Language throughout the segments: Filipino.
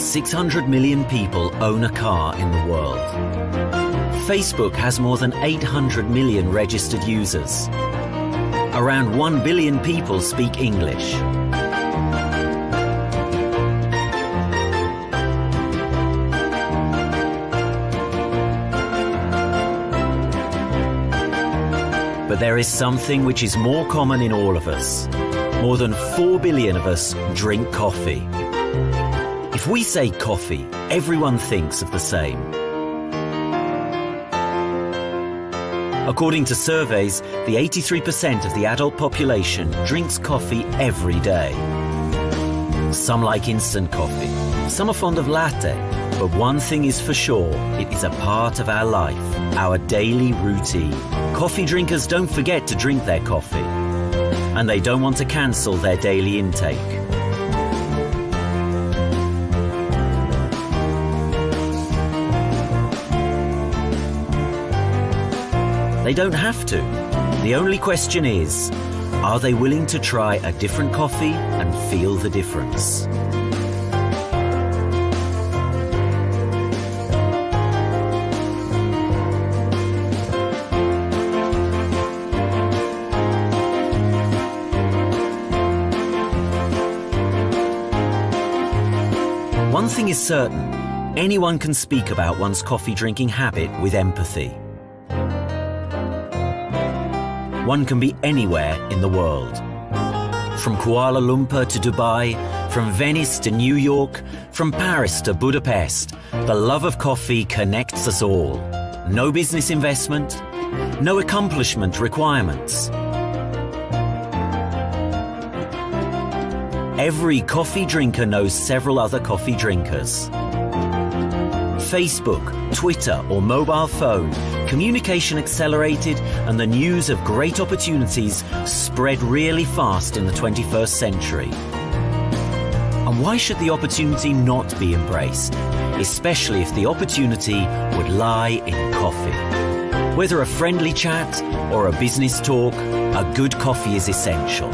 600 million people own a car in the world. Facebook has more than 800 million registered users. Around 1 billion people speak English. But there is something which is more common in all of us. More than 4 billion of us drink coffee. If we say coffee, everyone thinks of the same. According to surveys, the 83% of the adult population drinks coffee every day. Some like instant coffee, some are fond of latte, but one thing is for sure, it is a part of our life, our daily routine. Coffee drinkers don't forget to drink their coffee, and they don't want to cancel their daily intake. They don't have to. The only question is, are they willing to try a different coffee and feel the difference? One thing is certain, anyone can speak about one's coffee drinking habit with empathy. One can be anywhere in the world. From Kuala Lumpur to Dubai, from Venice to New York, from Paris to Budapest, the love of coffee connects us all. No business investment, no accomplishment requirements. Every coffee drinker knows several other coffee drinkers. Facebook, Twitter or mobile phone, communication accelerated and the news of great opportunities spread really fast in the 21st century. And why should the opportunity not be embraced, especially if the opportunity would lie in coffee? Whether a friendly chat or a business talk, a good coffee is essential.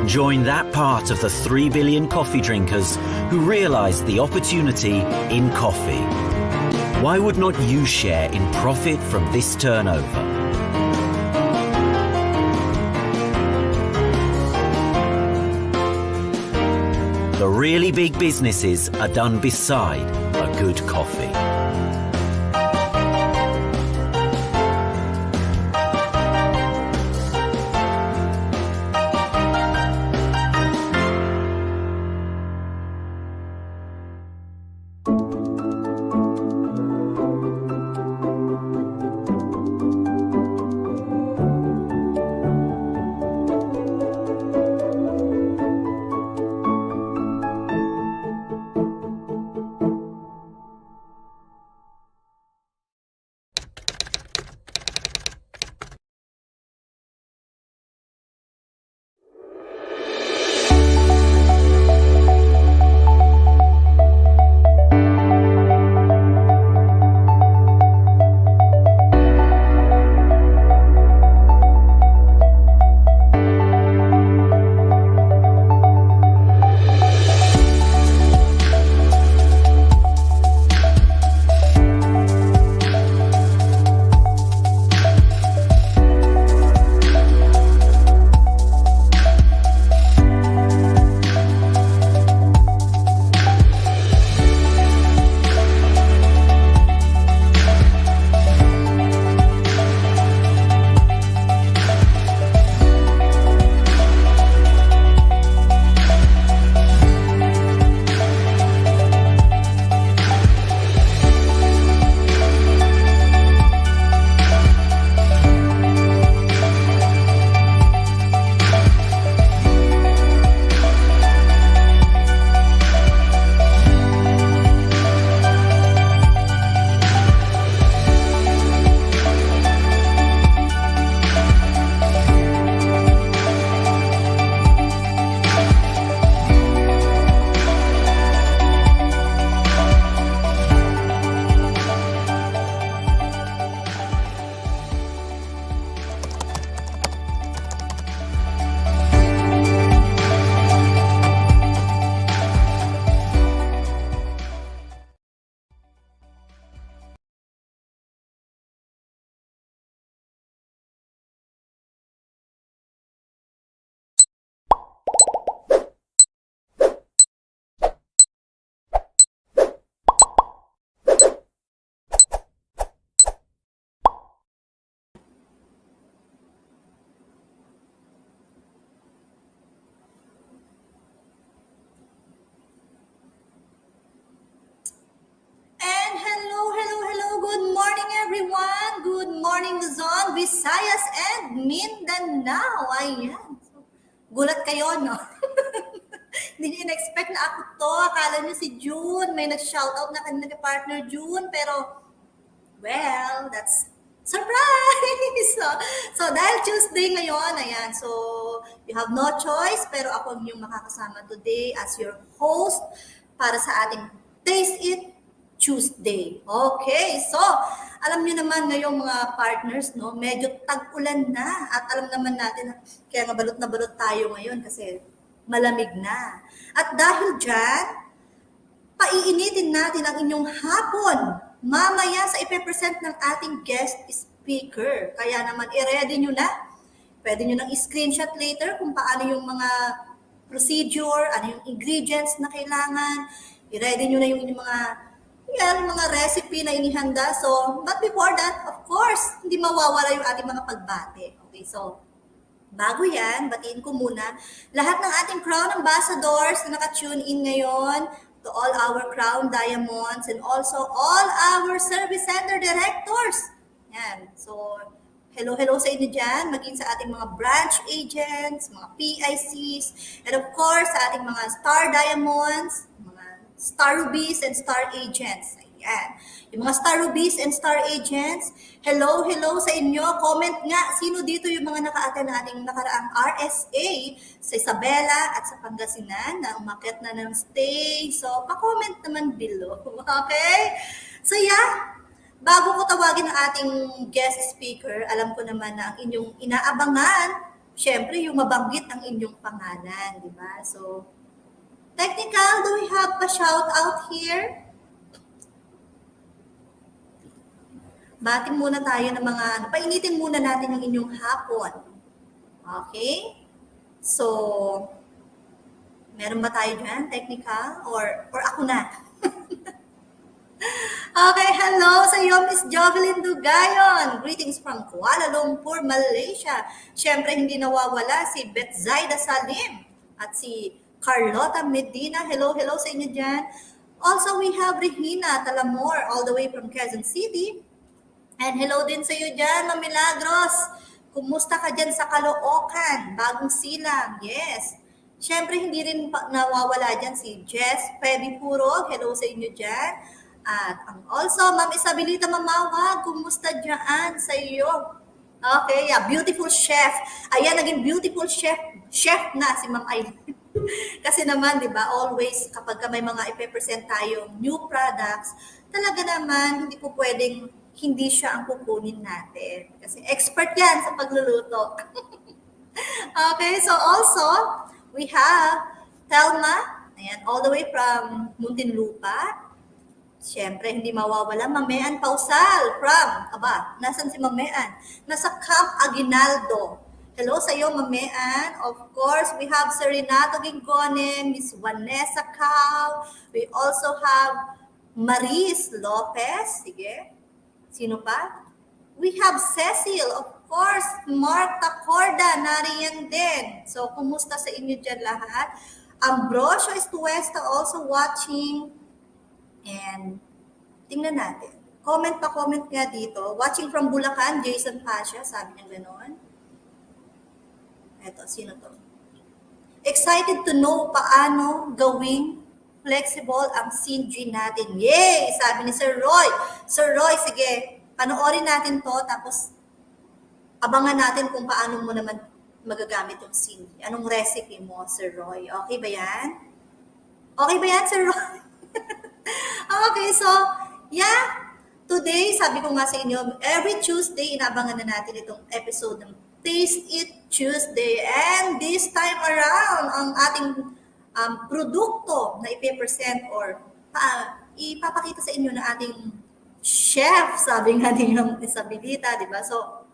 Join that part of the 3 billion coffee drinkers who realize the opportunity in coffee. Why would not you share in profit from this turnover? The really big businesses are done beside a good coffee. morning Luzon, Visayas, and Mindanao. Ayan. So, gulat kayo, no? Hindi niyo in-expect na ako to. Akala niyo si June. May nag-shoutout na kanina kay partner June. Pero, well, that's surprise! So dahil Tuesday ngayon, ayan, so you have no choice, pero ako ang inyong makakasama today as your host para sa ating Taste It Tuesday. Okay, so alam niyo naman ngayong mga partners, no, medyo tag-ulan na at alam naman natin na kaya mabalot na balot tayo ngayon kasi malamig na. At dahil dyan, paiinitin natin ang inyong hapon mamaya sa ipe-present ng ating guest speaker. Kaya naman, i-ready nyo na. Pwede nyo nang i-screenshot later kung paano yung mga procedure, ano yung ingredients na kailangan. I-ready nyo na yung mga recipe na inihanda. So, but before that, of course, hindi mawawala yung ating mga pagbate. Okay, so, bago yan, batiin ko muna lahat ng ating Crown Ambassadors na naka-tune in ngayon, to all our Crown Diamonds and also all our Service Center Directors. Yan. So, hello sa inyo dyan, maging sa ating mga branch agents, mga PICs, and of course, sa ating mga Star Diamonds, mga Star Rubies and Star Agents. Ayan. Yung mga Star Rubies and Star Agents, hello sa inyo. Comment nga, sino dito yung mga naka-attend na ating nakaraang RSA sa Isabela at sa Pangasinan na umakyat na ng stage. So, pa-comment naman below. Okay? So, yeah. Bago ko tawagin ang ating guest speaker, alam ko naman na ang inyong inaabangan, syempre yung mabanggit ang inyong pangalan, di ba? So, technical, do we have a shout out here? Batin muna tayo ng mga, painitin muna natin ang inyong hapon. Okay? So, meron ba tayo dyan, technical? Or ako na? Okay, hello sa iyo, Miss Jovelyn Dugayon. Greetings from Kuala Lumpur, Malaysia. Siyempre, hindi nawawala si Betzaida Salim at si Carlota Medina. Hello sa inyo dyan. Also, we have Regina Talamor all the way from Quezon City. And hello din sa iyo dyan, Ma'am Milagros. Kumusta ka dyan sa Caloocan? Bagong silang, yes. Siyempre, hindi rin nawawala dyan si Jess Pebi Purog. Hello sa inyo dyan. At also, Ma'am Isabelita Mamawag, kumusta dyan sa iyo? Okay, yeah, beautiful chef. Ayan, naging beautiful chef na si Ma'am Aileen. Kasi naman, di ba, always kapag may mga ipe-present tayong new products, talaga naman, hindi po pwedeng hindi siya ang kukunin natin. Kasi expert yan sa pagluluto. Okay, so also, we have Telma, ayan, all the way from Muntinlupa. Siyempre, hindi mawawala, Mamean Pausal from, nasan si Mamean? Nasa Camp Aguinaldo. Hello sa iyo, Mamean. Of course, we have Serenato Gingone, Miss Vanessa Cao. We also have Maris Lopez. Sige. Sino pa? We have Cecil, of course, Marta Corda, nariyan din. So, kumusta sa inyo dyan lahat? Ambrosio Estuesta also watching. And, tingnan natin. Comment nga dito. Watching from Bulacan, Jason Pasha, sabi niya gano'n. Eto, sino to? Excited to know paano gawing flexible ang Cin-G natin. Yay! Sabi ni Sir Roy. Sir Roy, sige, panoorin natin to, tapos abangan natin kung paano mo naman magagamit yung Cin-G. Anong recipe mo, Sir Roy? Okay ba yan? Okay ba yan, Sir Roy? Okay, so, yeah. Today, sabi ko nga sa inyo, every Tuesday, inaabangan na natin itong episode ng Taste It Tuesday. And this time around, ang ating produkto na ipipresent or ipapakita sa inyo na ating chef, sabi nga niyo Isabelita, di ba? So,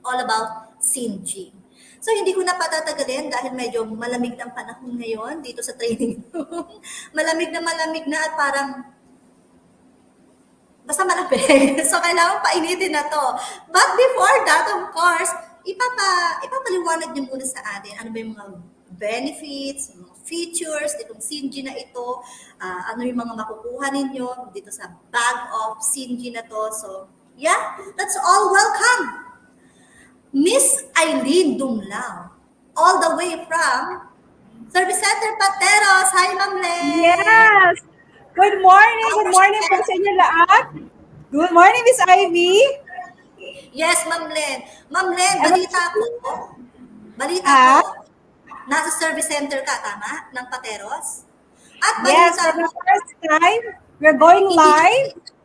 all about Cin-G. So, hindi ko na patatagalin dahil medyo malamig ng panahon ngayon dito sa training room. malamig na at parang basta malamig. So, kailangan painitin na to. But before that, of course, ipapaliwanag niyo muna sa atin ano ba yung mga benefits, mga features itong Cin-G na ito, ano yung mga makukuha ninyo dito sa bag of Cin-G na to. So, Yeah, let's all welcome Miss Eileen Dumlao, all the way from Service Center Pateros. Hi, Ma'am Len. Yes! Good morning! How Good are morning po sa you? inyo lahat! Good morning, Miss Ivy! Yes, Ma'am Len. Ma'am Len, Ewan balita ko, ah, nasa service center ka, tama? Ng Pateros? At yes, for balita the ko, first time, we're going hindi ka live.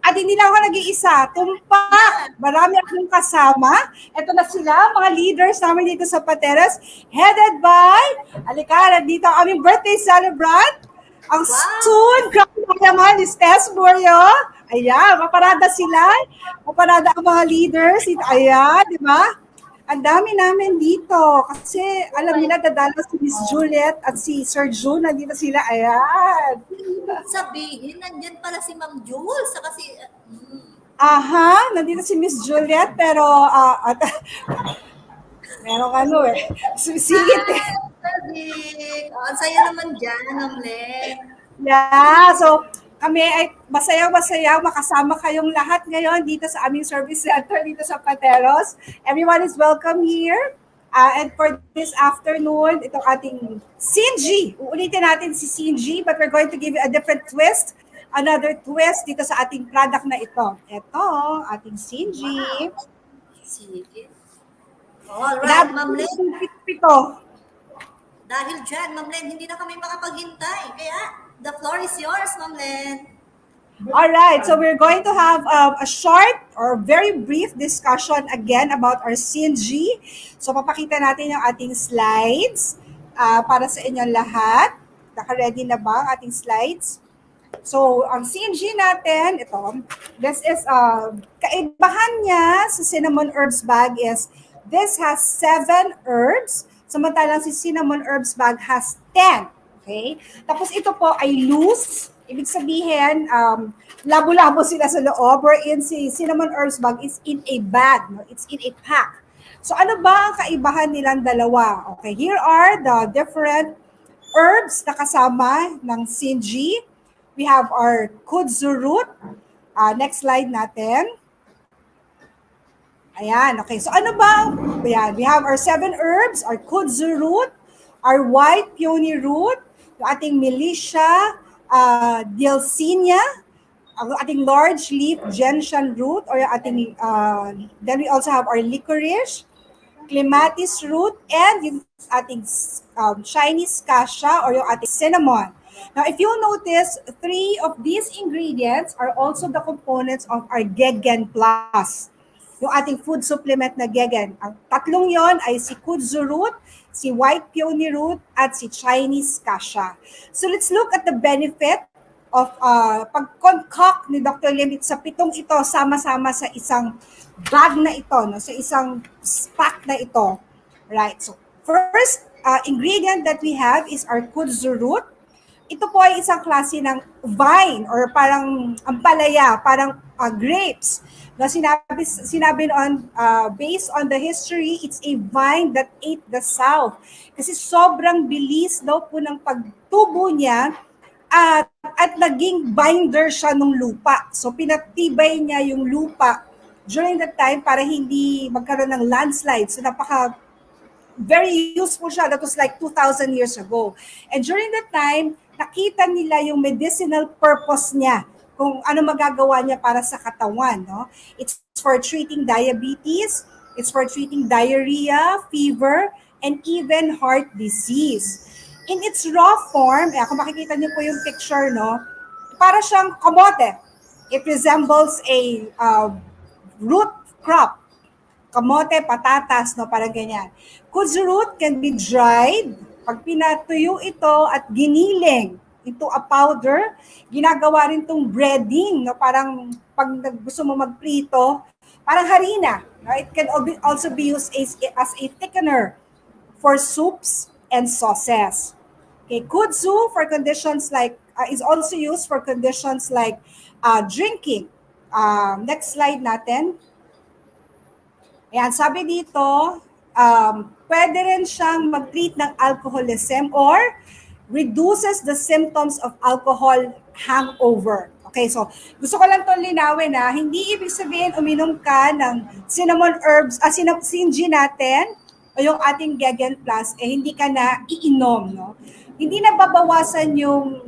At hindi lang ako nag-iisa, tumpak! yan. Marami akong kasama. Ito na sila, mga leaders namin dito sa Pateros, headed by, alika, dito ang aming birthday celebrant, ang Wow! soon, grabe naman, ni Tess Borio. Ayan, maparada sila. Maparada ang mga leaders. Ayan, di ba? Ang dami namin dito. Kasi Oh alam my nila, dadalo si Miss Juliet at si Sir June. Nandito sila. Ayan. sabihin, nandyan pala si Ma'am Jules. Saka si, Aha, nandito si Miss Juliet. Pero, at, merong ano eh. Sumisigit eh. Sadik. Oh, ang saya naman dyan, Ma'am Len. Yeah, so kami ay masayang-masayang makasama kayong lahat ngayon dito sa aming service center dito sa Pateros. Everyone is welcome here. And for this afternoon, itong ating Cin-G. Uulitin natin si Cin-G, but we're going to give you a different twist. Another twist dito sa ating product na ito. Ito, ating Cin-G. Wow. Sige. Alright, Inabot Ma'am Len. ng pito. Dahil dyan, Ma'am Len, hindi na kami makapaghintay. Kaya, the floor is yours, Ma'am Len. All right, so we're going to have a short or very brief discussion again about our Cin-G. So papakita natin yung ating slides para sa inyong lahat. Naka-ready na ba ang ating slides? So ang Cin-G natin, ito, this is, kaibahan niya sa cinnamon herbs bag is this has 7 herbs, samantalang si cinnamon herbs bag has 10. Okay? Tapos ito po ay loose. Ibig sabihin, labo-labo sila sa loob, wherein si cinnamon herbs bag is in a bag. No? It's in a pack. So ano ba ang kaibahan nilang dalawa? Okay, here are the different herbs na kasama ng Cin-G. We have our kudzu root. Next slide natin. Ayan, okay. So ano ba? Ayan, we have our 7 herbs, our kudzu root, our white peony root, yung ating milicia, Dilcinia, ang ating large leaf gentian root, or yung ating, then we also have our licorice, clematis root, and yung ating Chinese cassia, or yung ating cinnamon. Now, if you notice, 3 of these ingredients are also the components of our Gegen Plus, yung ating food supplement na Gegen. Ang tatlong yon ay si kudzu root, si white peony root, at si Chinese cassia. So let's look at the benefit of pag-concoct ni Dr. Lim sa 7 ito sama-sama sa isang bag na ito, no? Sa isang pack na ito. Right. So first ingredient that we have is our kudzu root. Ito po ay isang klase ng vine or parang ampalaya, parang grapes. No, sinabi noon, based on the history, it's a vine that ate the south. Kasi sobrang bilis daw po ng pagtubo niya at naging binder siya ng lupa. So pinatibay niya yung lupa during that time para hindi magkaroon ng landslide. So very useful siya. That was like 2,000 years ago. And during that time, nakita nila yung medicinal purpose niya, kung ano magagawa niya para sa katawan. No? It's for treating diabetes, it's for treating diarrhea, fever, and even heart disease. In its raw form, kung makikita niyo po yung picture, no, para siyang kamote. It resembles a root crop. Kamote, patatas, no, parang ganyan. Kudzu root can be dried. Pag pinatuyo ito at giniling into a powder, ginagawa rin itong breading, no? Parang pag gusto mo magprito, parang harina. No? It can also be used as a thickener for soups and sauces. Okay, kudzu for conditions like, is also used for conditions like drinking. Next slide natin. Ayan, sabi dito, pwede rin siyang mag-treat ng alcoholism or reduces the symptoms of alcohol hangover. Okay, so gusto ko lang itong linawin na hindi ibig sabihin uminom ka ng cinnamon herbs, Cin-G natin, o yung ating Gegen Plus, hindi ka na iinom, no? Hindi nababawasan yung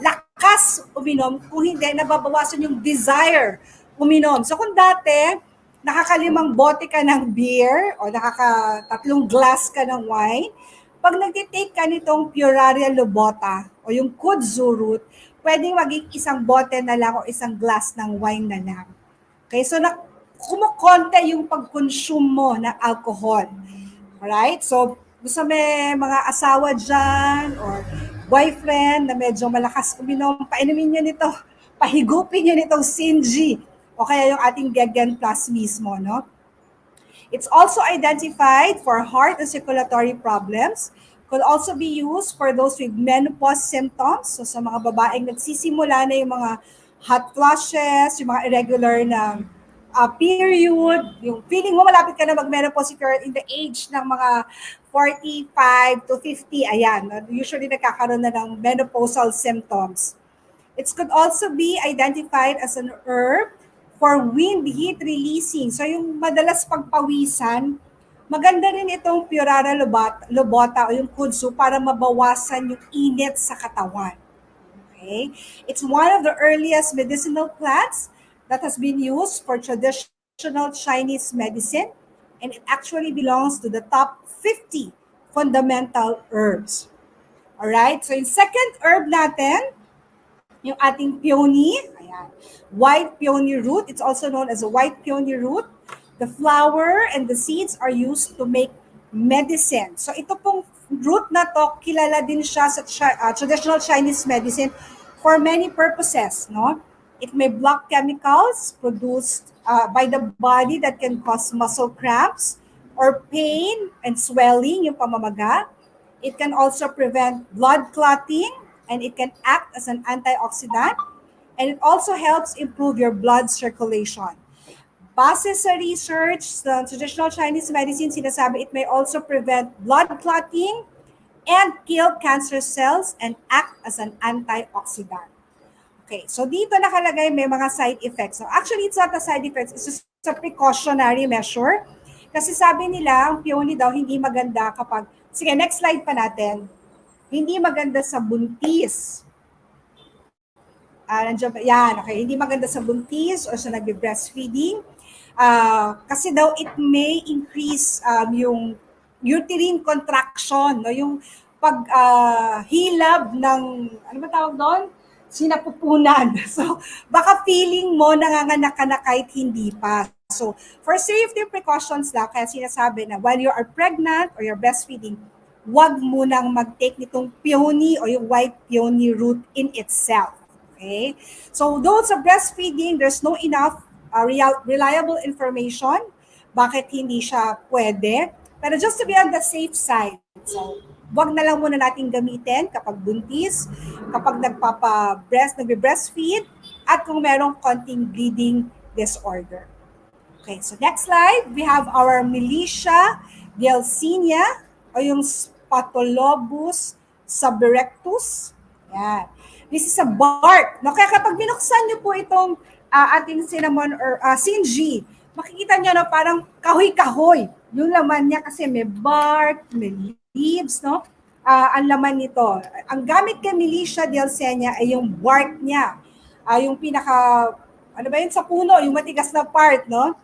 lakas uminom, kung hindi, nababawasan yung desire uminom. So kung dati, nakakalimang bote ka ng beer o nakakatatlong glass ka ng wine, pag nagtitake ka nitong Puraria lobota o yung kudzu root, pwedeng maging isang bote na lang o isang glass ng wine na lang. Okay, so kumukonte yung pag-consume mo ng alcohol. Alright, so gusto may mga asawa dyan or boyfriend na medyo malakas uminom, painumin nyo nito, pahigupin nyo nitong Cin-G o kaya yung ating Gegen Plus mismo, no? It's also identified for heart and circulatory problems. Could also be used for those with menopause symptoms. So sa mga babaeng nagsisimula na yung mga hot flushes, yung mga irregular na period, yung feeling mo malapit ka na mag-menopause if you're in the age ng mga 45 to 50, ayan, usually nagkakaroon na ng menopausal symptoms. It could also be identified as an herb for wind heat releasing. So yung madalas pagpawisan, maganda rin itong Puraria lobota o yung kudzu para mabawasan yung init sa katawan. Okay? It's one of the earliest medicinal plants that has been used for traditional Chinese medicine, and it actually belongs to the top 50 fundamental herbs. Alright? So yung second herb natin, yung ating peony, ayan, white peony root. It's also known as a white peony root. The flower and the seeds are used to make medicine. So ito pong root na to, kilala din siya sa traditional Chinese medicine for many purposes, no? It may block chemicals produced by the body that can cause muscle cramps or pain and swelling, yung pamamaga. It can also prevent blood clotting, and it can act as an antioxidant, and it also helps improve your blood circulation. Base sa research sa traditional Chinese medicine, sinasabi it may also prevent blood clotting and kill cancer cells and act as an antioxidant. Okay, so dito nakalagay may mga side effects. So actually, it's not a side effects, it's just a precautionary measure. Kasi sabi nila, ang peony daw hindi maganda kapag, sige, next slide pa natin. Hindi maganda sa buntis. Yan, okay. Hindi maganda sa buntis o sa nagbe-breastfeeding. Kasi daw it may increase yung uterine contraction, no? Yung paghilab ng, ano ba tawag doon? Sinapupunan. So, baka feeling mo nanganganak ka na kahit hindi pa. So, for safety precautions lang, kaya sinasabi na while you are pregnant or you're breastfeeding, wag mo nang mag-take nitong peony o yung white peony root in itself. Okay? So, those sa breastfeeding, there's no enough reliable information bakit hindi siya pwede. Pero just to be on the safe side, so, wag na lang muna natin gamitin kapag buntis, kapag nagbe-breastfeed, at kung merong konting bleeding disorder. Okay, so next slide, we have our Milicia Delcinia o yung Spatolobus suberectus. Yan. This is a bark. No? Kaya kapag binuksan niyo po itong ating cinnamon or Cin-G, makikita niyo na parang kahoy-kahoy. Yung laman niya kasi may bark, may leaves, no? Ang laman nito. Ang gamit kay Milicia Delcinia ay yung bark niya. Yung pinaka, ano ba yun, sa puno, yung matigas na part, no?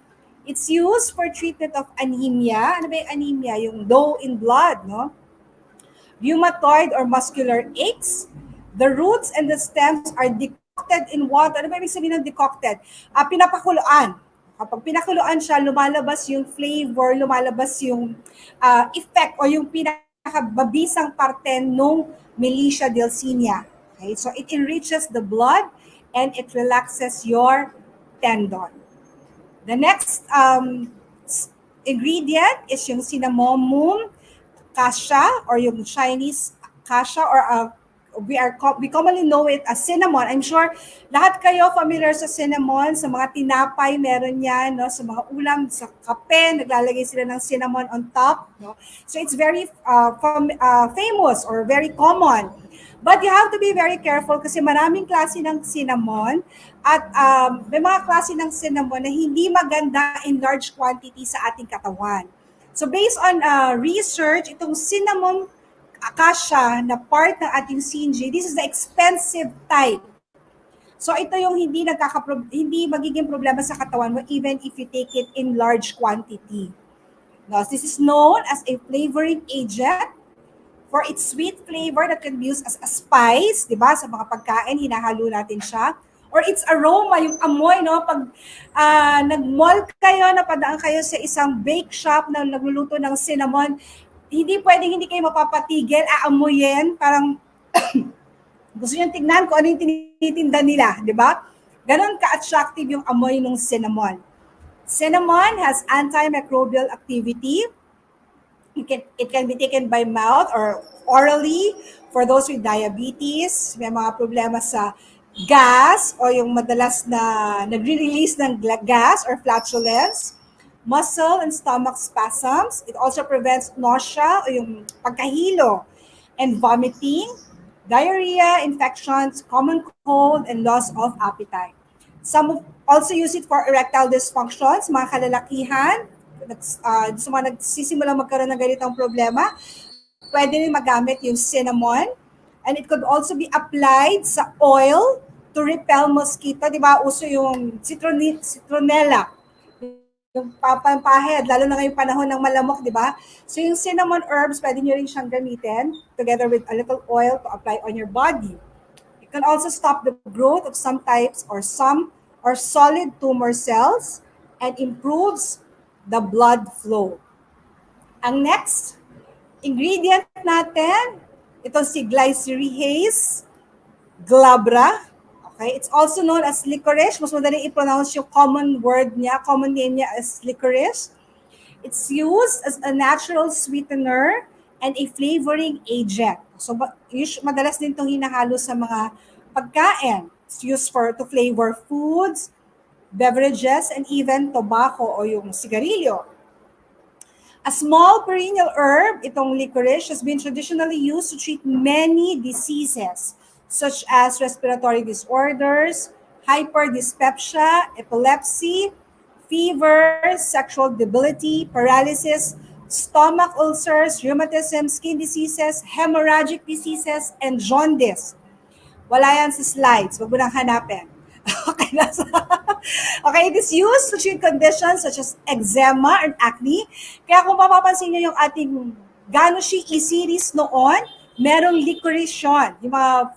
It's used for treatment of anemia. Ano ba yung anemia? Yung low in blood, no? Rheumatoid or muscular aches. The roots and the stems are decocted in water. Ano ba ibig sabihin ng decocted? Pinapakuluan. Kapag pinakuluan siya, lumalabas yung flavor, lumalabas yung effect o yung pinakababisang parte ng Milicia Delcinia. Okay? So it enriches the blood and it relaxes your tendon. The next ingredient is yung cinnamomum cassia or yung Chinese cassia or we commonly know it as cinnamon. I'm sure lahat kayo familiar sa cinnamon, sa mga tinapay meron yan, no? Sa mga ulam, sa kape, naglalagay sila ng cinnamon on top. No? So it's very famous or very common. But you have to be very careful kasi maraming klase ng cinnamon at may mga klase ng cinnamon na hindi maganda in large quantity sa ating katawan. So based on research, itong cinnamon acacia na part ng ating Cin-G, this is the expensive type. So ito yung hindi magiging problema sa katawan mo even if you take it in large quantity. Now, this is known as a flavoring agent for its sweet flavor that can be used as a spice, di ba? Sa mga pagkain, hinahalo natin siya. Or its aroma, yung amoy, no? Pag nag-mall kayo, napadaan kayo sa isang bake shop na nagluluto ng cinnamon, hindi kayo mapapatigil, aamuyin, parang gusto nyo tignan kung ano yung tinitinda nila, di ba? Ganon ka-attractive yung amoy ng cinnamon. Cinnamon has antimicrobial activity. It can be taken by mouth or orally for those with diabetes, may mga problema sa gas o yung madalas na nagre-release ng gas or flatulence, muscle and stomach spasms. It also prevents nausea o yung pagkahilo and vomiting, diarrhea, infections, common cold, and loss of appetite. Some also use it for erectile dysfunctions, mga kalalakihan, sa mga nagsisimula magkaroon ng ganitong problema, pwede rin magamit yung cinnamon. And it could also be applied sa oil to repel mosquito. Di ba, uso yung citronella, yung pampampahid, lalo na ngayong panahon ng malamok, di ba? So yung cinnamon herbs, pwede nyo rin siyang gamitin together with a little oil to apply on your body. It can also stop the growth of some types or solid tumor cells and improves the blood flow. Ang next ingredient natin, ito si glycyrrhizase glabra. Okay, it's also known as licorice. Mas madaling i-pronounce yung common name niya as licorice. It's used as a natural sweetener and a flavoring agent. So madalas din itong hinahalo sa mga pagkain. It's used to flavor foods, beverages, and even tobacco o yung sigarilyo. A small perennial herb, itong licorice, has been traditionally used to treat many diseases such as respiratory disorders, hyperdyspepsia, epilepsy, fever, sexual debility, paralysis, stomach ulcers, rheumatism, skin diseases, hemorrhagic diseases, and jaundice. Wala yan sa slides. Wag mo nang hanapin. Okay, okay, it is used to treat conditions such as eczema and acne. Kaya kung mapapansin niyo yung ating gano'shi e-series noon, merong licorice yun. Yung mga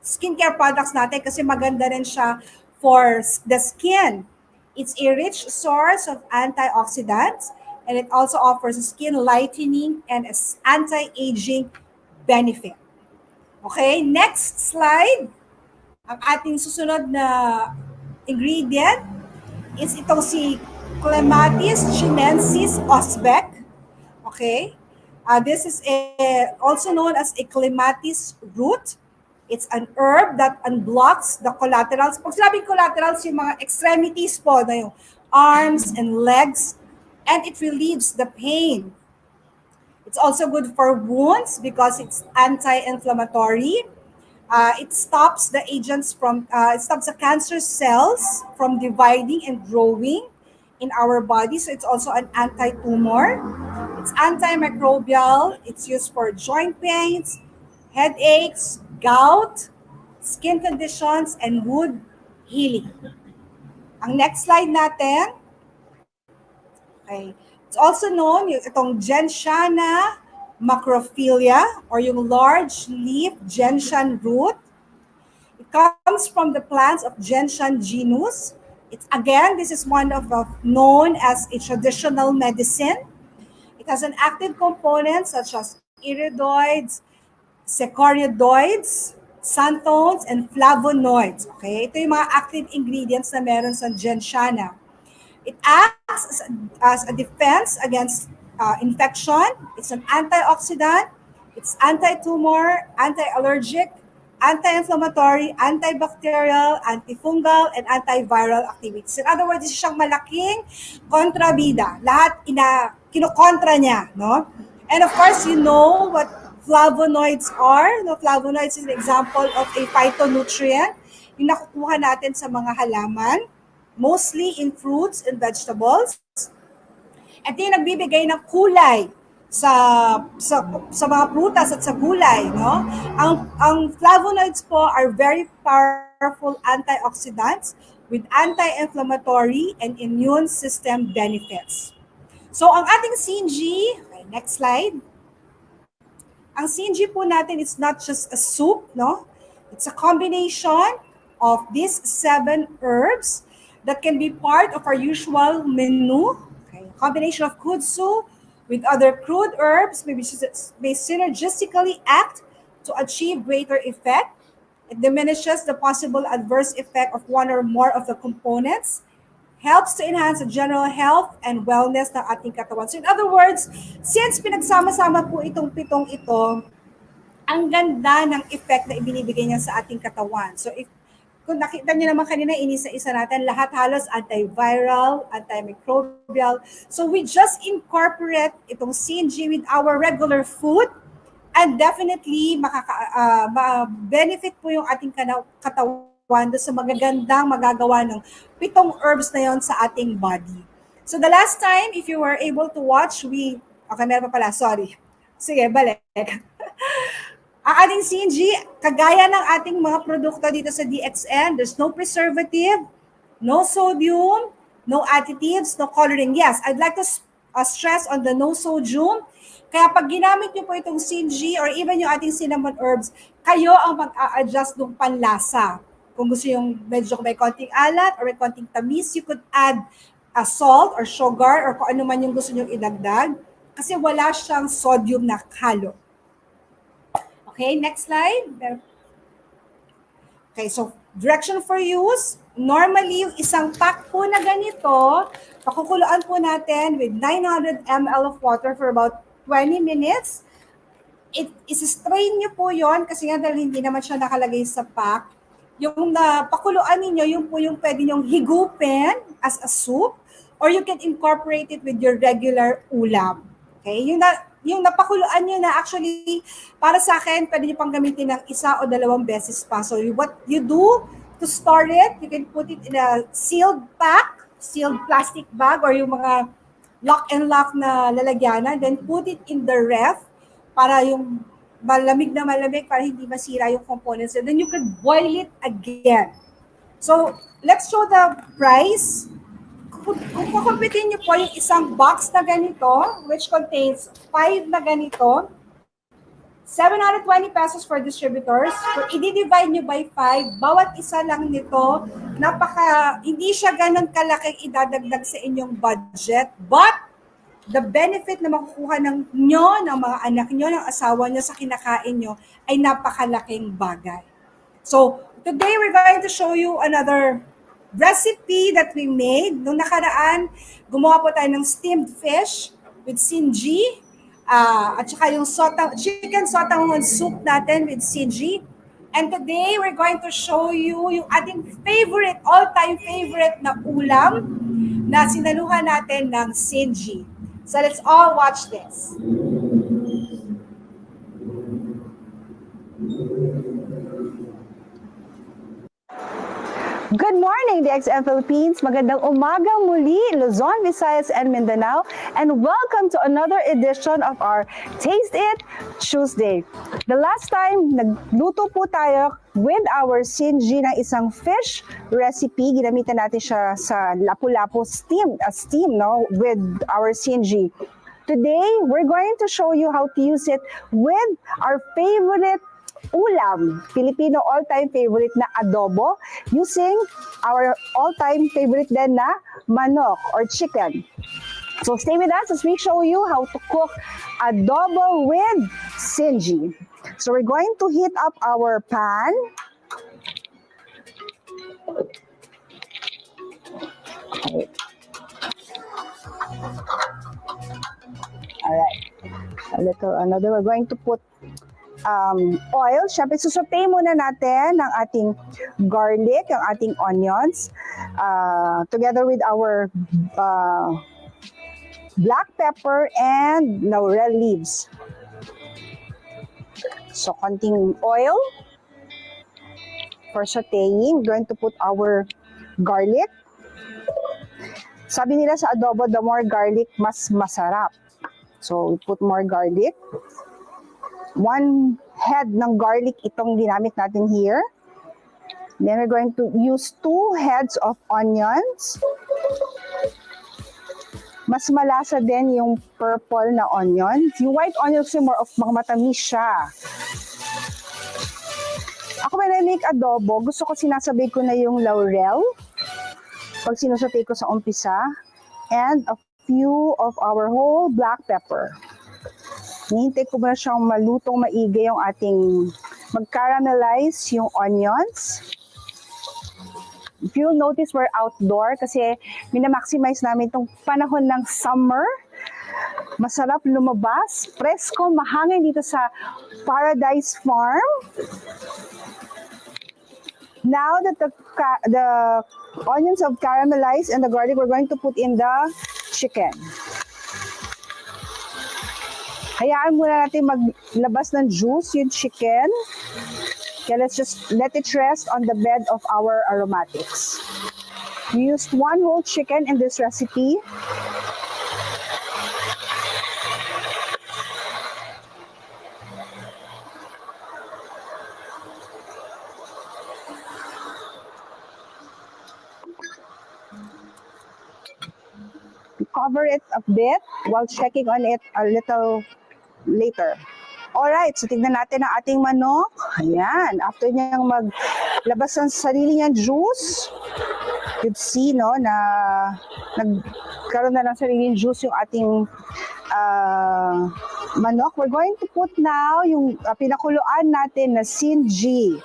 skincare products natin kasi maganda rin siya for the skin. It's a rich source of antioxidants and it also offers skin lightening and anti-aging benefit. Okay, next slide. Ang ating susunod na ingredient is itong si Clematis chinensis osbeck. Okay? This is also known as a clematis root. It's an herb that unblocks the collaterals. Pag sinabing collaterals, yung mga extremities po, na yung arms and legs, and it relieves the pain. It's also good for wounds because it's anti-inflammatory. It stops the cancer cells from dividing and growing in our body. So it's also an anti-tumor. It's antimicrobial. It's used for joint pains, headaches, gout, skin conditions, and wound healing. Ang next slide natin. Okay. It's also known itong Gentiana macrophilia or yung large leaf gentian root. It comes from the plants of gentian genus. This is one of known as a traditional medicine. It has an active component such as iridoids, saccharoids, xanthones, and flavonoids. Okay? Ito yung mga active ingredients na meron sa Gentiana. It acts as a defense against infection. It's an antioxidant. It's anti-tumor, anti-allergic, anti-inflammatory, antibacterial, antifungal, and antiviral activities. In other words, siyang malaking kontrabida. Lahat kinokontra niya, no? And of course, you know what flavonoids are. No, flavonoids is an example of a phytonutrient yung nakukuha natin sa mga halaman, mostly in fruits and vegetables. At yung nagbibigay ng kulay sa sa mga prutas at sa gulay, no? Ang flavonoids po are very powerful antioxidants with anti-inflammatory and immune system benefits. So ang ating Cin-G, okay, next slide. Ang Cin-G po natin is not just a soup, no? It's a combination of these 7 herbs that can be part of our usual menu. Okay, a combination of kudzu with other crude herbs may synergistically act to achieve greater effect. It diminishes the possible adverse effect of one or more of the components, helps to enhance the general health and wellness ng ating katawan. So in other words, since pinagsama-sama po itong 7 ito, ang ganda ng effect na ibinibigay niya sa ating katawan. So kung nakita niyo naman kanina, inisa-isa natin, lahat halos antiviral, antimicrobial. So we just incorporate itong Cin-G with our regular food, and definitely benefit po yung ating katawan doon sa magagandang magagawa ng 7 herbs na yon sa ating body. So the last time, if you were able to watch, okay, meron pa pala, sorry. Sige, balik. Ang ating Cin-G, kagaya ng ating mga produkto dito sa DXN, there's no preservative, no sodium, no additives, no coloring. Yes, I'd like to stress on the no sodium. Kaya pag ginamit niyo po itong Cin-G or even yung ating cinnamon herbs, kayo ang mag-a-adjust ng panlasa. Kung gusto yung medyo may konting alat or may konting tamis, you could add a salt or sugar or kung ano man yung gusto nyo idagdag kasi wala siyang sodium na halo. Okay, next slide. Okay, so direction for use. Normally, yung isang pack po na ganito, pakukuluan po natin with 900 ml of water for about 20 minutes. Is-strain nyo po yon kasi nga dahil hindi naman siya nakalagay sa pack. Yung napakuluan ninyo, yung po yung pwede nyong higupin as a soup or you can incorporate it with your regular ulam. Okay? Yung napakuluan nyo na actually, para sa akin, pwede nyo pang gamitin ng 1 o 2 beses pa. So what you do to store it, you can put it in a sealed pack, sealed plastic bag or yung mga lock and lock na lalagyanan, then put it in the ref para yung malamig na malamig para hindi masira yung components. And then you can boil it again. So, let's show the price. Kung kukumpitin nyo po yung isang box na ganito, which contains 5 na ganito, 720 pesos for distributors. Kung i-divide nyo by 5, bawat isa lang nito, hindi siya ganun kalaking idadagdag sa inyong budget. But, the benefit na makukuha ng mga anak nyo, ng asawa nyo sa kinakain nyo, ay napakalaking bagay. So, today we're going to show you another recipe that we made. Nung nakaraan, gumawa po tayo ng steamed fish with Cin-G, at saka yung chicken sotanghon soup natin with Cin-G. And today, we're going to show you yung ating favorite, all-time favorite na ulam na sinaluhan natin ng Cin-G. So let's all watch this. Good morning, DXN Philippines. Magandang umaga muli, Luzon, Visayas, and Mindanao. And welcome to another edition of our Taste It Tuesday. The last time, nagluto po tayo with our Cin-G ng isang fish recipe. Ginamitan natin siya sa lapu-lapu steam, no, with our Cin-G. Today, we're going to show you how to use it with our favorite ulam, Filipino all-time favorite na adobo, using our all-time favorite din na manok or chicken. So stay with us as we show you how to cook adobo with Cin-G. So we're going to heat up our pan. Okay. Alright. We're going to put oil. Siyempre, susaute muna natin ang ating garlic, ang ating onions, together with our black pepper and laurel leaves. So, konting oil for sauteing. We're going to put our garlic. Sabi nila sa adobo, the more garlic, mas masarap. So, we put more garlic. 1 head ng garlic itong ginamit natin here. Then we're going to use 2 heads of onions. Mas malasa din yung purple na onion. Yung white onion kasi more of mga matamis siya. Ako when I make adobo, gusto ko sinasabay ko na yung laurel. Pag sinusatay ko sa umpisa. And a few of our whole black pepper. Hinihintay ko muna siyang malutong maigi yung ating mag-caramelize yung onions. If you'll notice, we're outdoor kasi minamaximize namin itong panahon ng summer. Masarap lumabas. Presko, mahangin dito sa Paradise Farm. Now that the onions have caramelized and the garlic, we're going to put in the chicken. Hayaan muna natin maglabas ng juice yung chicken. Okay, let's just let it rest on the bed of our aromatics. We used 1 whole chicken in this recipe. We cover it a bit while checking on it a little later. Alright, so tignan natin ang ating manok. Ayan, after niyang maglabas ng sarili niyang juice, you'd see, no, na nagkaroon na ng sariling juice yung ating manok. We're going to put now yung pinakuluan natin na Cin-G.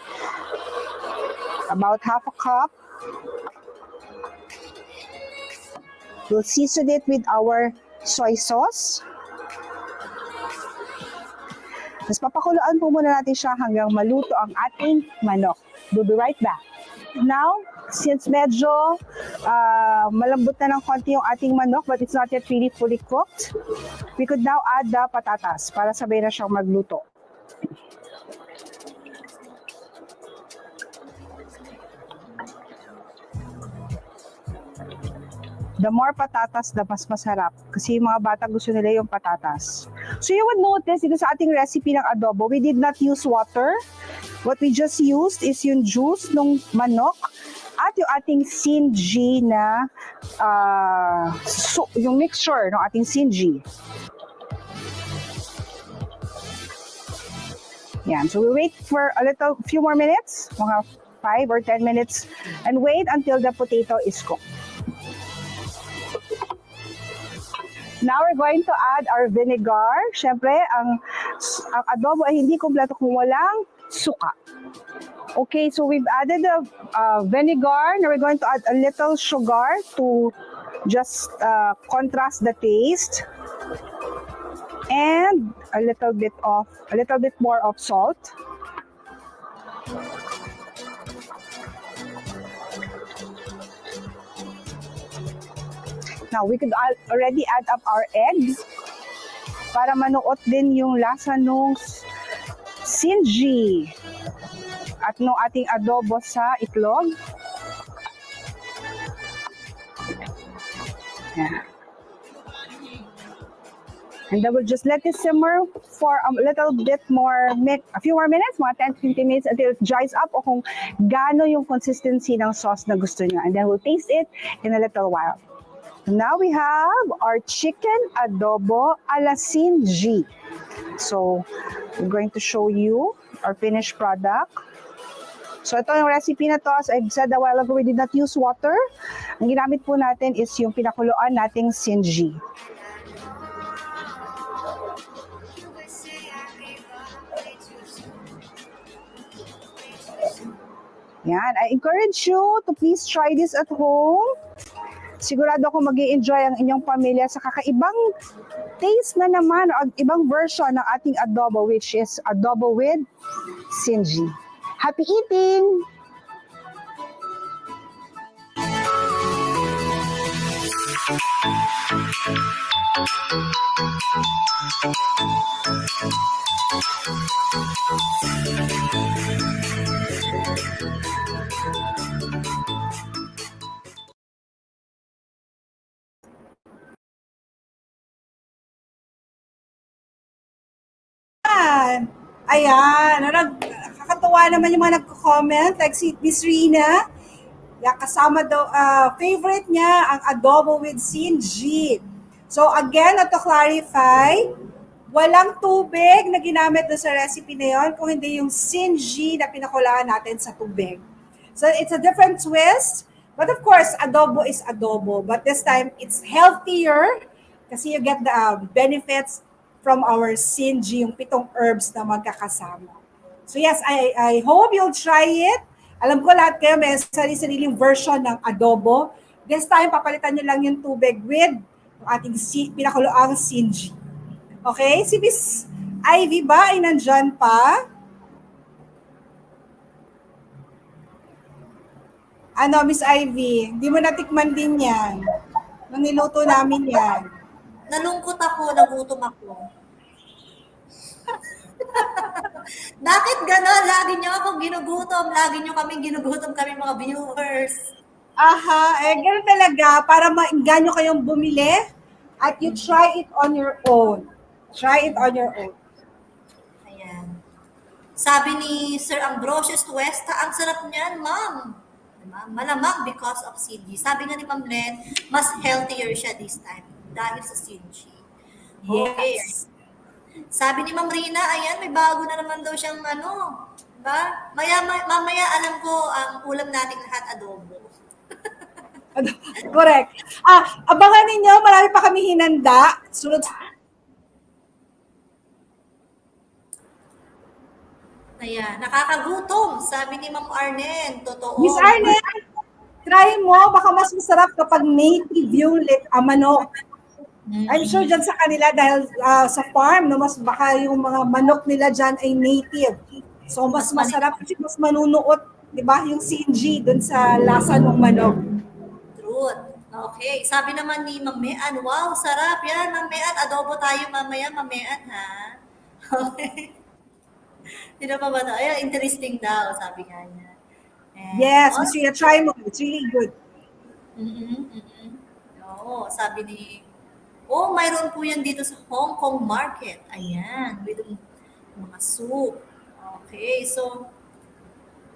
About half a cup. We'll season it with our soy sauce. Tapos papakuluan po muna natin siya hanggang maluto ang ating manok. We'll be right back. Now, since medyo malambot na ng konti yung ating manok but it's not yet really fully cooked, we could now add the patatas para sabay na siyang magluto. The more patatas, the mas masarap. Kasi yung mga bata gusto nila yung patatas. So you would notice, dito sa ating recipe ng adobo, we did not use water. What we just used is yung juice ng manok at yung ating Cin-G na yung mixture ng ating Cin-G. Yan. So we wait for a few more minutes, mga 5 or 10 minutes, and wait until the potato is cooked. Now we're going to add our vinegar. Siyempre, ang adobo ay hindi kompleto kung walang suka. Okay, so we've added the vinegar. Now we're going to add a little sugar to just contrast the taste. And a little bit more of salt. Now, we could already add up our eggs para manuot din yung lasa nung Cin-G at nung ating adobo sa itlog. Yeah. And then we'll just let it simmer for a little bit more, a few more minutes, mga 10-15 minutes until it dries up o kung gaano yung consistency ng sauce na gusto niya. And then we'll taste it in a little while. Now we have our chicken adobo a la Cin-G. So, we're going to show you our finished product. So, ito yung recipe na to. As I've said a while ago, we did not use water. Ang ginamit po natin is yung pinakuluan nating Cin-G. Yan. I encourage you to please try this at home. Sigurado ako mag-i-enjoy ang inyong pamilya sa kakaibang taste na naman o ibang version ng ating adobo, which is adobo with Cin-G. Happy eating! Ayan. Ayan. Nakakatuwa naman yung mga nagko-comment. Like si Miss Rina. Yeah, kasama daw, favorite niya ang adobo with Cin-G. So again, to clarify, walang tubig na ginamit doon sa recipe na yon kung hindi yung Cin-G na pinakulaan natin sa tubig. So it's a different twist. But of course, adobo is adobo. But this time, it's healthier kasi you get the benefits from our Cin-G, yung 7 herbs na magkakasama. So yes, I hope you'll try it. Alam ko lahat kayo may sarili-sariling version ng adobo. This time, papalitan nyo lang yung tubig with yung ating pinakuloang Cin-G. Okay? Si Miss Ivy ba ay nandyan pa? Ano, Miss Ivy? Hindi mo natikman din yan. Nung niluto namin yan. Nalungkot ako, nagutom ako. Bakit gano'n? Lagi niyo ako ginugutom. Lagi niyo kaming ginugutom kami mga viewers. Aha, ganun talaga. Para maingganyo kayong bumili at you try it on your own. Try it on your own. Ayan. Sabi ni Sir Ambrosius Tuesta, ang sarap niyan, ma'am. Diba? Malamang because of Cin-G. Sabi nga ni Ma'am Len, mas healthier siya this time dahil sa Cin-G. Okay. Yes. Sabi ni Ma'am Rina, ayan, may bago na naman daw siyang diba? Mamaya alam ko ang ulam nating lahat adobo. Correct. Abangan ninyo, marami pa kami hinanda. Sunod. Ayan, nakakagutom, sabi ni Ma'am Arnen. Totoo. Miss Arnett, try mo, baka mas masarap kapag native yung manok. I'm sure dyan sa kanila dahil sa farm, no, mas baka yung mga manok nila dyan ay native. So mas masarap kasi mas manunuot, di ba, yung Cin-G dun sa lasa ng manok. Truth. Okay. Sabi naman ni Ma'am Mean, wow, sarap yan, Ma'am Mean. Adobo tayo mamaya, Ma'am Mean, ha? Okay. Sino pa ba ito? Ay, interesting daw, sabi nga niya. And, Yes, Miss Rhea, try mo. It's really good. Oo, sabi ni, mayroon po yan dito sa Hong Kong market. Ayan, with mga soup. Okay, so,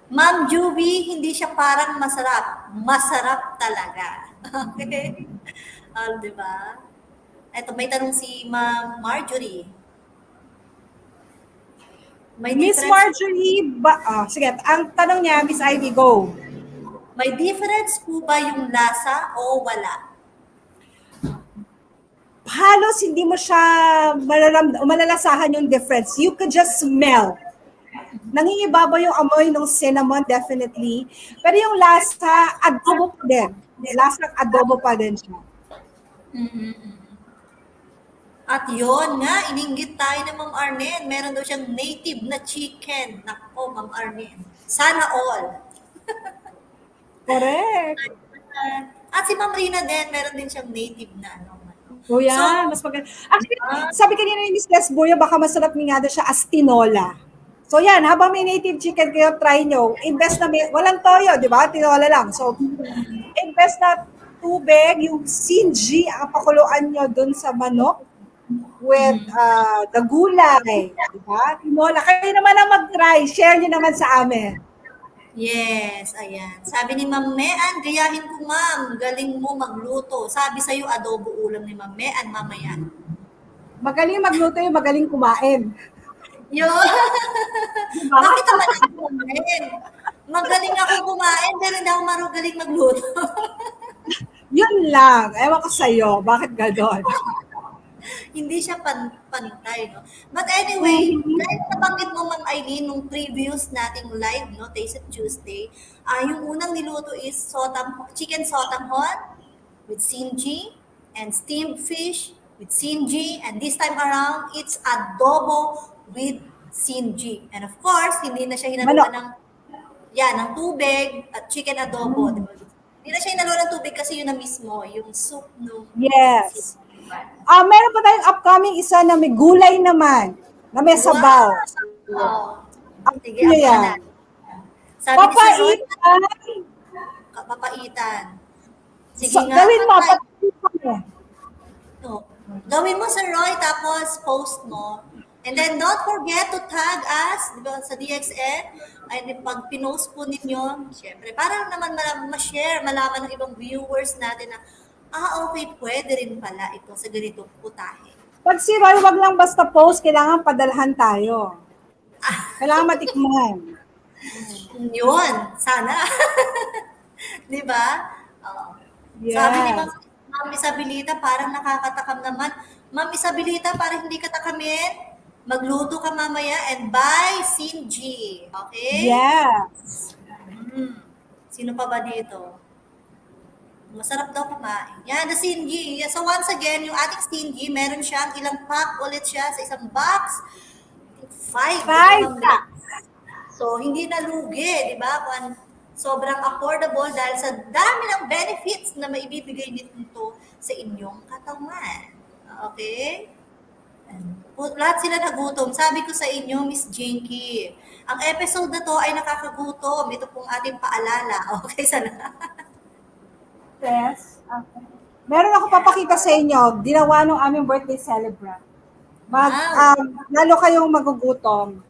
Ma'am Juby, hindi siya parang masarap. Masarap talaga. Okay? Diba? Eto, may tanong si Ma'am Marjorie. May Miss difference- Marjorie, sige, ang tanong niya, Miss Ivy, go. May difference po ba yung lasa o wala? Halos hindi mo siya malalasahan yung difference. You could just smell. Nangingibabaw yung amoy ng cinnamon, definitely. Pero yung lasa, adobo pa din. Lasang adobo pa din siya. At yon nga, ininggit tayo ng Ma'am Arnen. Meron daw siyang native na chicken. Nako, Ma'am Arnen. Sana all. Correct. At si Ma'am Rina din, meron din siyang native na O yan, mas maganda. Actually, sabi kanina ni Miss Lesboyo, baka masarap nga daw siya as tinola. So yan, habang may native chicken kayo, try nyo. Invest na walang toyo, di ba? Tinola lang. So, invest na tubig, yung Cin-G, ang pakuluan nyo dun sa manok with the gulay. Di ba? Tinola. Kayo naman ang mag-try. Share nyo naman sa amin. Yes, ayan. Sabi ni Ma'am Mean, gayahin ko ma'am, galing mo magluto. Sabi sa'yo, adobo ulam ni Ma'am Mean mamaya. Magaling magluto yung magaling kumain. Yun. Bakit naman ako kumain? Magaling ako kumain, pero hindi ako magaling magluto. Yun lang. Ewan ko sa'yo. Bakit gano'n? Hindi siya pantay, no? But anyway, dahil nabanggit mo, Ma'am Eileen, nung previous nating live, no, Taste It Tuesday, yung unang niluto is chicken sotanghon with Cin-G and steamed fish with Cin-G, and this time around, it's adobo with Cin-G. And of course, hindi na siya hinaluan ng tubig at chicken adobo. Diba? Hindi na siya hinaluan ng tubig kasi yun na mismo, yung soup no. Yes. Meron pa tayong upcoming isa na may gulay naman, na may sabaw. Wow. Sige, Ano yan? Sabi ni Sir Roy, Papaitan. papaitan. Sige So, nga. gawin mo, papaitan mo. No. Gawin mo, Sir Roy, tapos post mo. And then don't forget to tag us, di ba, sa DXN. Ay, pag pinost po ninyo, syempre, para naman ma-share, malaman ng ibang viewers natin na, okay, pwede rin pala ito sa ganitong putahe. Pag si Roy, wag lang basta post, kailangan padalhan tayo. Kailangan matikman. Yun, sana. Di ba? Oo. Sabi ni Yes. Ma'am Isabelita, parang nakakatakam naman. Ma'am Isabelita, parang hindi ka takamin. Magluto ka mamaya and buy Cin-G. Okay? Yes. Sino pa ba dito? Masarap daw kumain. Yan, the Cin-G. So once again, yung ating Cin-G, meron siyang ilang pack ulit siya sa isang box. 5. Five packs. So, hindi na lugi, di ba? Kung sobrang affordable dahil sa dami ng benefits na maibibigay nito sa inyong katawan. Okay? Lahat sila nagutom. Sabi ko sa inyo, Miss Jinky, ang episode na to ay nakakagutom. Ito pong ating paalala. Okay, sana. Yes. Okay. Meron ako papakita sa inyo, ginawa ng aming birthday celebrant. Lalo kayong magugutom.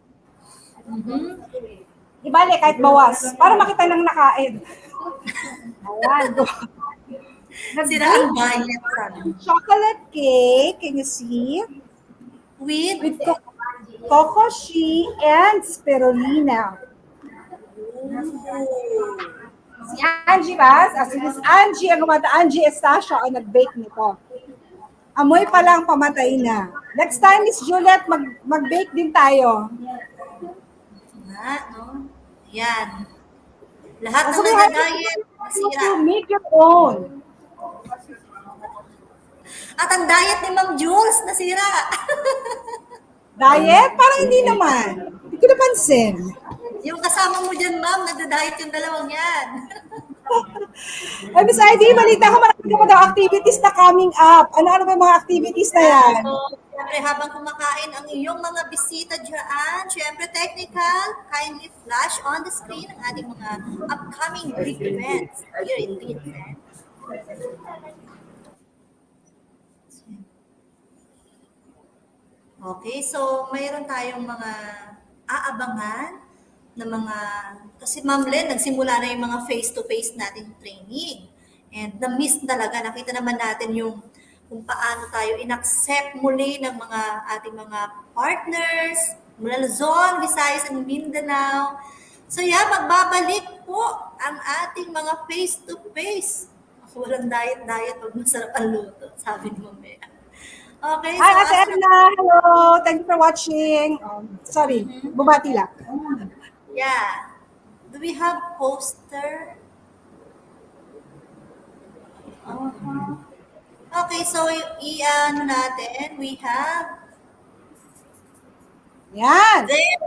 Di bale, kahit bawas. Para makita ng nakain. Ayan. Sila ang bayad. Chocolate cake, can you see? With Coco She and spirulina. Si Angie ba? Si Miss Angie, ang gumata, Angie Estacio ang nag-bake nito. Amoy pa lang, pamatay na. Next time, Miss Juliet, mag-bake din tayo. nga, no? Yan. Lahat ng So, we have nag-diet, nasira. to make your own. At ang diet ni Ma'am Jules, nasira. Diet? Parang hindi naman. Hindi ko napansin. Yung kasama mo dyan, Ma'am, nagda-diet yung dalawang yan. Ay, Miss Ivy, balita ko marami ka pa daw activities na coming up. Ano-ano ba yung mga activities na yan? So, syempre, habang kumakain ang iyong mga bisita dyan, syempre, technical, kindly flash on the screen ang ating mga upcoming big events here in DXN. Okay, so mayroon tayong mga aabangan na mga, kasi Ma'am Len, nagsimula na yung mga face-to-face natin training. And na-miss talaga, nakita naman natin yung kung paano tayo in-accept muli ng mga ating mga partners mula Luzon, Visayas, and Mindanao. So yeah, magbabalik po ang ating mga face-to-face. Walang diet-diet pag masarap ang luto, sabi ni Mamaya. Okay, Hi, so Ate Edna. Hello. Thank you for watching. Sorry, bumati lang. yeah. Do we have poster? Okay, so i-ano natin, we have Yan. there.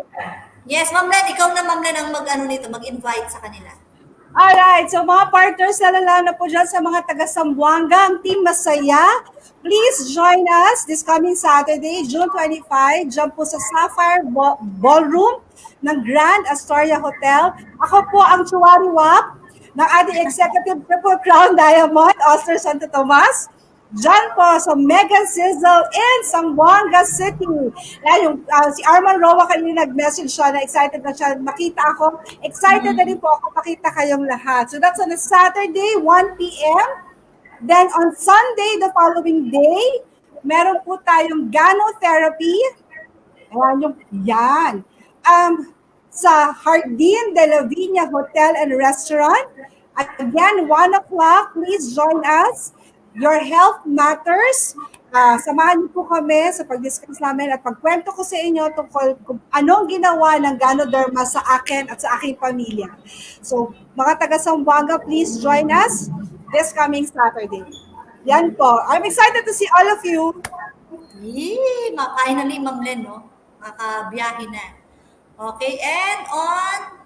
Yes, Ma'am Len, ikaw na Ma'am Len ang mag-ano nito, mag-invite sa kanila. Alright, so mga partners, lalo na po dyan sa mga taga-Sambuanga, ang Team Masaya, please join us this coming Saturday, June 25, dyan po sa Sapphire Ballroom ng Grand Astoria Hotel. Ako po ang Chuwariwap ng ating Executive Triple Crown Diamond, Oster Santo Tomas. Diyan po sa Mega Sizzle in Zamboanga City. Yung, si Arman Roa kanina nag-message siya na excited na siya makita ako. Excited na rin po ako makita kayong lahat. So that's on a Saturday, 1 p.m. Then on Sunday, the following day, meron po tayong Gano-therapy. Yan. Sa Jardin de la Viña Hotel and Restaurant. Again, 1 o'clock, please join us. Your health matters. Samahan niyo po kami sa pag-discuss namin at pagkwento ko sa inyo tungkol kung anong ginawa ng Ganoderma sa akin at sa aking pamilya. So, mga taga-Zamboanga, please join us this coming Saturday. Yan po. I'm excited to see all of you. Yee, finally, Ma'am Len, no? Makabiyahe na. Okay, and on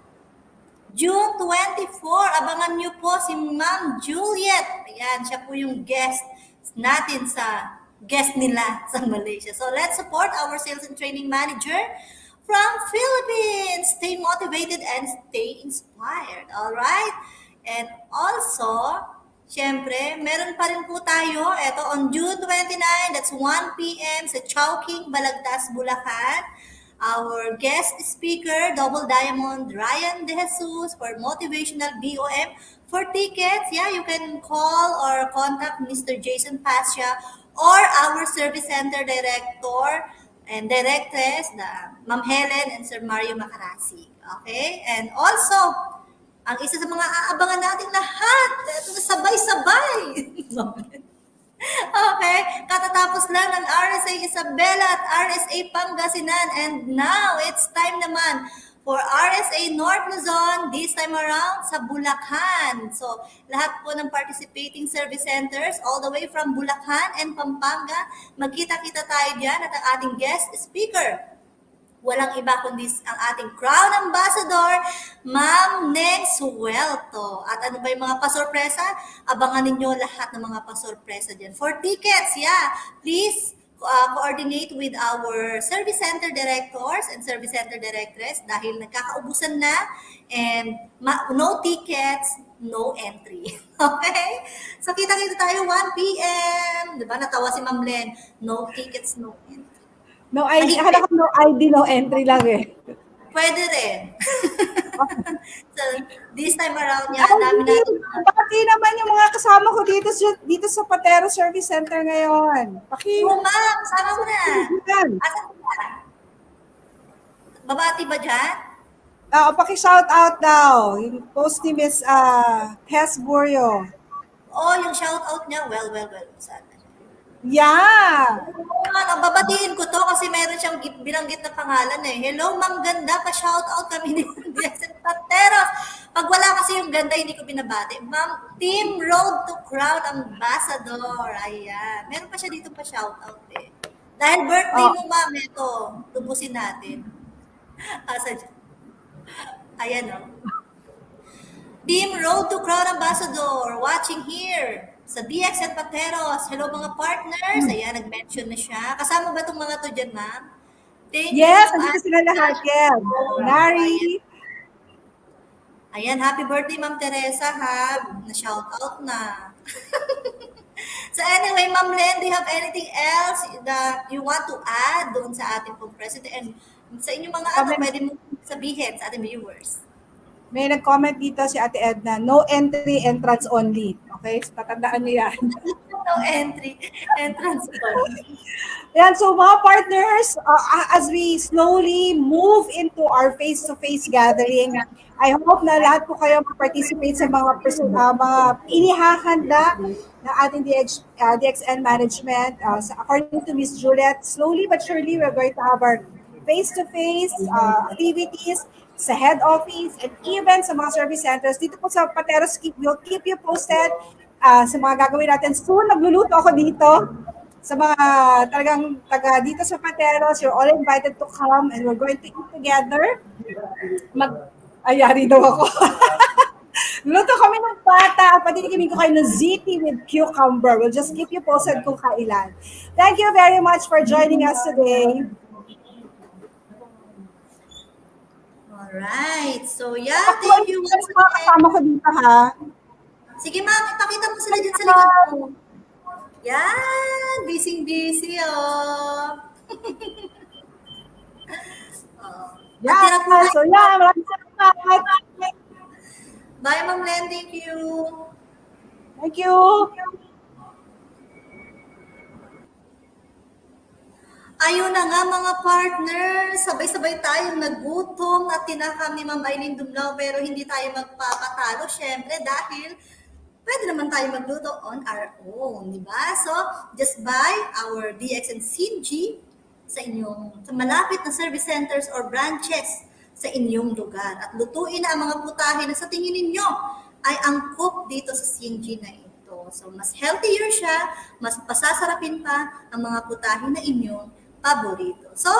June 24, abangan niyo po si Ma'am Juliet. Ayan, siya po yung guest natin sa guest nila sa Malaysia. So let's support our sales and training manager from Philippines. Stay motivated and stay inspired. All right? And also, Siyempre, meron pa rin po tayo, eto on June 29, that's 1 p.m. sa Chowking, Balagtas, Bulacan. Our guest speaker, Double Diamond, Ryan De Jesus for Motivational BOM. For tickets, yeah, you can call or contact Mr. Jason Pasha or our Service Center Director and Directress, Ma'am Helen and Sir Mario Macarasi. Okay? And also, ang isa sa mga aabangan nating lahat, ito na sabay-sabay. Okay, katatapos lang ng RSA Isabela at RSA Pangasinan, and now it's time naman for RSA North Luzon, this time around sa Bulacan. So, lahat po ng participating service centers all the way from Bulacan and Pampanga, magkita-kita tayo dyan at ang ating guest speaker. Walang iba kundi ang ating Crown Ambassador, Ma'am Neng Suelto. At ano ba yung mga pasorpresa? Abangan ninyo lahat ng mga pasorpresa dyan. For tickets, yeah, please coordinate with our service center directors and service center directors dahil nagkakaubusan na and no tickets, no entry. Okay? So kita-kita tayo 1 p.m. Diba? Natawa si Ma'am Len. No tickets, no entry. No ID, akala ko no ID, no entry lang eh. Pwede rin. So, this time around niya, dami natin. Paki naman yung mga kasama ko dito sa Patero Service Center ngayon. Paki. Oo, ma'am. Sama mo na. Yan. Asan ka? Babati ba dyan? Paki-shout out daw. Yung post ni Miss Tess Buryo. Oh, yung shout out niya. Well. Sana. Yeah. Babatiin ko to kasi meron siyang binanggit na pangalan eh. Hello, Ma'am Ganda. Pa-shout out kami ni DXN Pateros. Pag wala kasi yung ganda, hindi ko binabati. Ma'am, Team Road to Crown Ambassador. Ayan. Meron pa siya dito pa-shout out eh. Dahil birthday mo, ma'am, ito. Tubusin natin. Asa dyan? Ayan o. Team Road to Crown Ambassador, watching here sa DXN Pateros. Hello mga partners. Ayan, nag-mention na siya. Kasama ba itong mga to dyan, ma'am? Thank Yes, you. andito sila lahat. Yes. Larry. Ayan, happy birthday, Ma'am Teresa, ha? Na-shout out na. So anyway, Ma'am Len, do you have anything else that you want to add doon sa ating pong president? And sa inyong mga pwede mo sabihin sa ating viewers. May nag-comment dito si Ate Edna, no entry, entrance only. Okay? So, tatandaan niyo yan. No entry, entrance only. Yan, so mga partners, as we slowly move into our face-to-face gathering, I hope na lahat po kayo mag-participate sa mga inihahanda na ating DXN management. According to Miss Juliet, slowly but surely, we're going to have our face-to-face activities sa head office and even sa mga service centers. Dito po sa Pateros, we'll keep you posted sa mga gagawin natin. Soon, nagluluto ako dito. Sa mga talagang taga dito sa Pateros, you're all invited to come and we're going to eat together. Ayari daw ako. Luto kami ng pata at patitigimig ko kayo ng ziti with cucumber. We'll just keep you posted kung kailan. Thank you very much for joining us today. Alright. So, yeah, thank you once again. Kasama ko dito, ha? Sige, ma'am, ipakita mo sila dyan sa likod mo. Yan, busy, oh. Yeah, so yeah, maraming salamat. Bye, Ma'am Len, thank you. Thank you. Ayun na nga mga partners, sabay-sabay tayong nagutom at tinakam ni Ma'am Aileen Dumlao pero hindi tayo magpapatalo syempre dahil pwede naman tayo magluto on our own, di ba? So, just buy our DXN Cin-G sa malapit na service centers or branches sa inyong lugar at lutuin na ang mga putahe na sa tingin ninyo ay angkop dito sa Cin-G na ito. So, mas healthier siya, mas pasasarapin pa ang mga putahe na inyong paborito. So,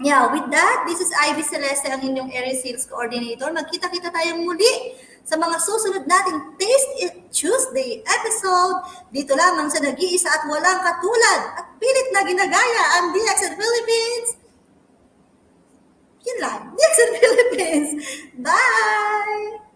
yeah, with that, this is Ivy Celeste, ang inyong area sales coordinator. Magkita-kita tayong muli sa mga susunod nating Taste It Tuesday episode. Dito lamang sa nag-iisa at walang katulad at pilit na ginagaya ang DXN Philippines. Yun lang, DXN Philippines. Bye!